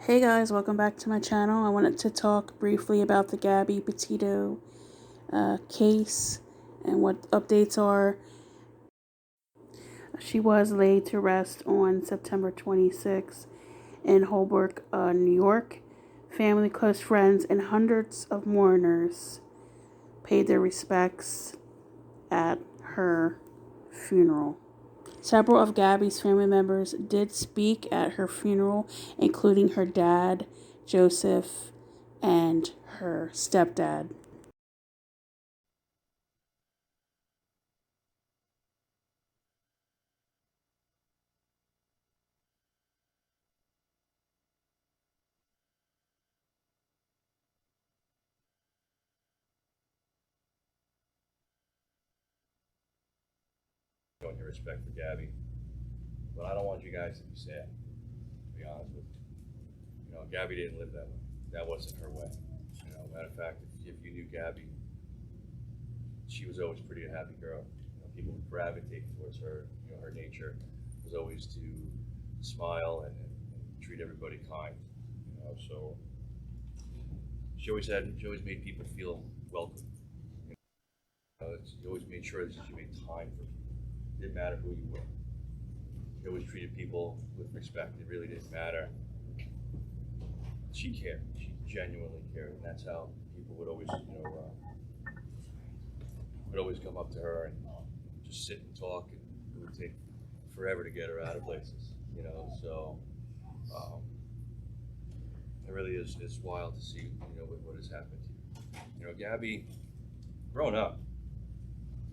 Hey guys, welcome back to my channel. I wanted to talk briefly about the Gabby Petito case and what updates are. She was laid to rest on September 26th in Holbrook, New York. Family, close friends, and hundreds of mourners paid their respects at her funeral. Several of Gabby's family members did speak at her funeral, including her dad, Joseph, and her stepdad. Showing your respect for Gabby, but I don't want you guys to be sad. To be honest with you, Gabby didn't live that way. That wasn't her way. Matter of fact, if you knew Gabby, she was always pretty happy girl. People would gravitate towards her. Her nature was always to smile and treat everybody kind. So she always made people feel welcome. She always made sure that she made time for people. It didn't matter who you were. She always treated people with respect. It really didn't matter. She cared. She genuinely cared, and that's how people would always, would always come up to her and just sit and talk, and it would take forever to get her out of places. So um, it really is it's wild to see, what has happened to you. Gabby, growing up,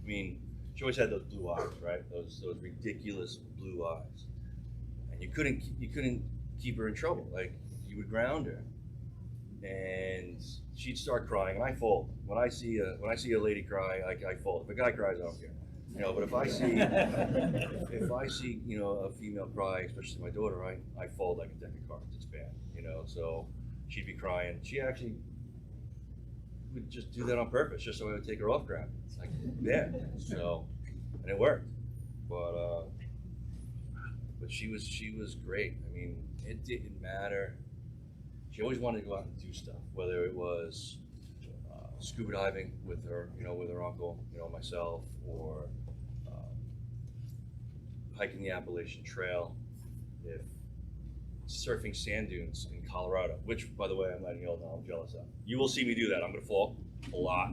I mean, she always had those blue eyes, right? Those ridiculous blue eyes, and you couldn't keep her in trouble. Like, you would ground her, and she'd start crying, and I fold. When I see a lady cry, I fold. If a guy cries, I don't care. But if I see a female cry, especially my daughter, I fold like a deck of cards. It's bad. So she'd be crying. She actually would just do that on purpose, just so I would take her off ground. It's like, yeah. So, and it worked. But she was great. I mean, it didn't matter. She always wanted to go out and do stuff, whether it was scuba diving with her uncle, myself, or hiking the Appalachian Trail, if surfing sand dunes in Colorado, which, by the way, I'm letting you all know I'm jealous of. You will see me do that. I'm going to fall a lot,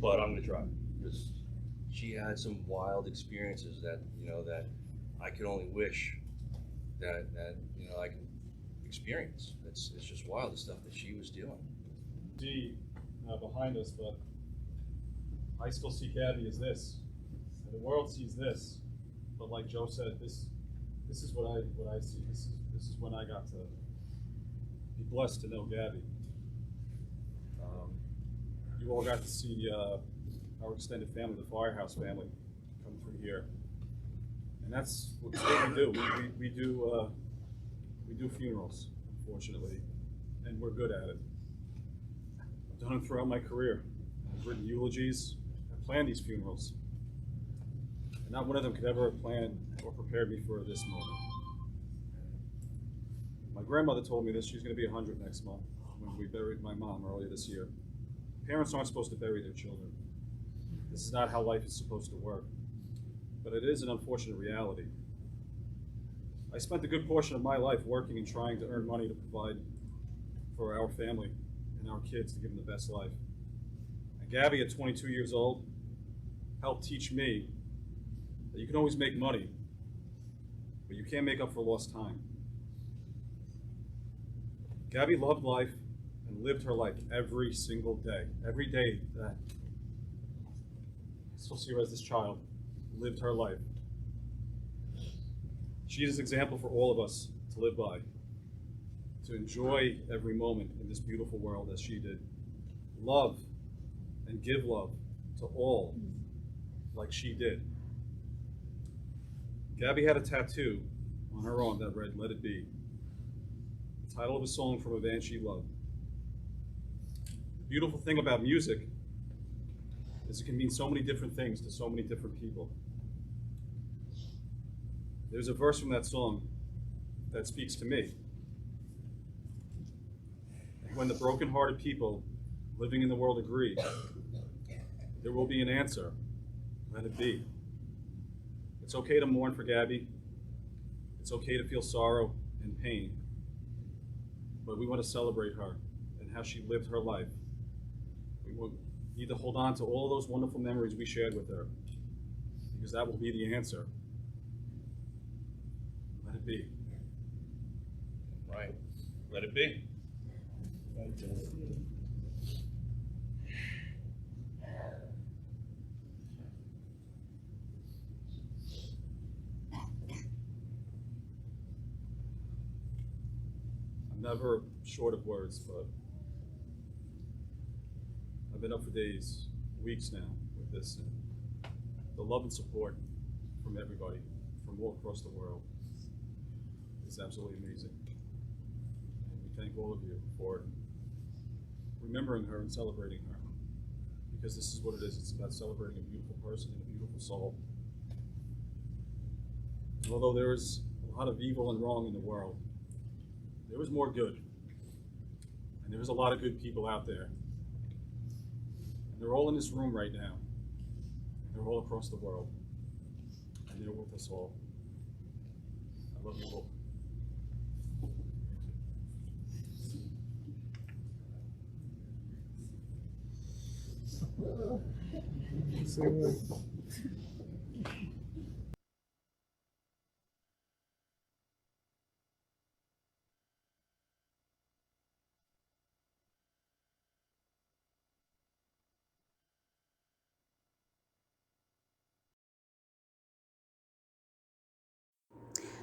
but I'm going to try, because she had some wild experiences that I could only wish that I can experience. It's just wild, the stuff that she was doing. See behind us, but I still see Gabby as this. And the world sees this, but like Joe said, this is what I see. This is when I got to be blessed to know Gabby. You all got to see our extended family, the Firehouse family, come through here, and that's what we do. We do funerals, unfortunately, and we're good at it. I've done them throughout my career. I've written eulogies. I've planned these funerals, and not one of them could ever have planned or prepared me for this moment. My grandmother told me that she's going to be 100 next month when we buried my mom earlier this year. Parents aren't supposed to bury their children. This is not how life is supposed to work, but it is an unfortunate reality. I spent a good portion of my life working and trying to earn money to provide for our family and our kids, to give them the best life. And Gabby, at 22 years old, helped teach me that you can always make money, but you can't make up for lost time. Gabby loved life and lived her life every single day. Every day that I still see her as this child, lived her life. She is an example for all of us to live by, to enjoy every moment in this beautiful world as she did. Love and give love to all like she did. Gabby had a tattoo on her arm that read, "Let It Be," the title of a song from a band she loved. The beautiful thing about music is it can mean so many different things to so many different people. There's a verse from that song that speaks to me. when the broken-hearted people living in the world agree, there will be an answer. Let it be. It's okay to mourn for Gabby. It's okay to feel sorrow and pain. But we want to celebrate her and how she lived her life. We need to hold on to all those wonderful memories we shared with her, because that will be the answer. Let it be. Right. Let it be. I'm never short of words, but I've been up for days, weeks now with this, and the love and support from everybody, from all across the world, is absolutely amazing. And we thank all of you for remembering her and celebrating her, because this is what it is. It's about celebrating a beautiful person and a beautiful soul. And although there is a lot of evil and wrong in the world, there is more good. And there's a lot of good people out there. And they're all in this room right now. And they're all across the world. And they're with us all. I love you all.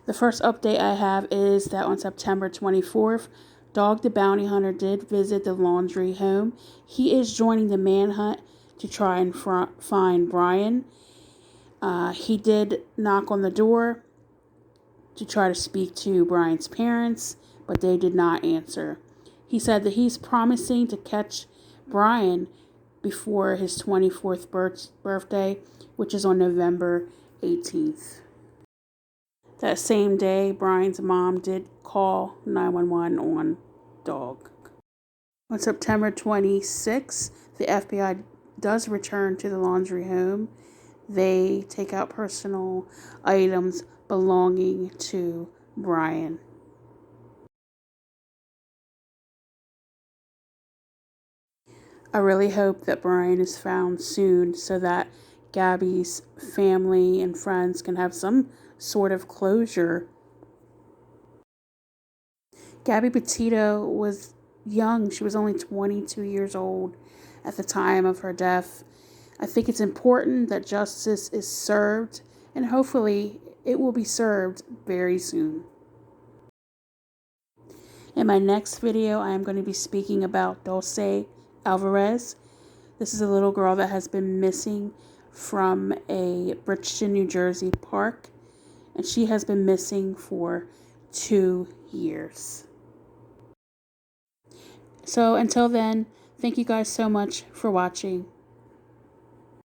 The first update I have is that on September 24th, Dog the Bounty Hunter did visit the Laundrie Home. He is joining the manhunt to try and find Brian. He did knock on the door to try to speak to Brian's parents, but they did not answer. He said that he's promising to catch Brian before his 24th birthday, which is on November 18th. That same day, Brian's mom did call 911 on Dog. On September 26th, the FBI does return to the Laundrie Home. They take out personal items belonging to Brian. I really hope that Brian is found soon so that Gabby's family and friends can have some sort of closure. Gabby Petito was young. She was only 22 years old at the time of her death. I think it's important that justice is served, and hopefully it will be served very soon. In my next video, I am going to be speaking about Dulce Alvarez. This is a little girl that has been missing from a Bridgeton, New Jersey park, and she has been missing for 2 years. So until then, thank you guys so much for watching.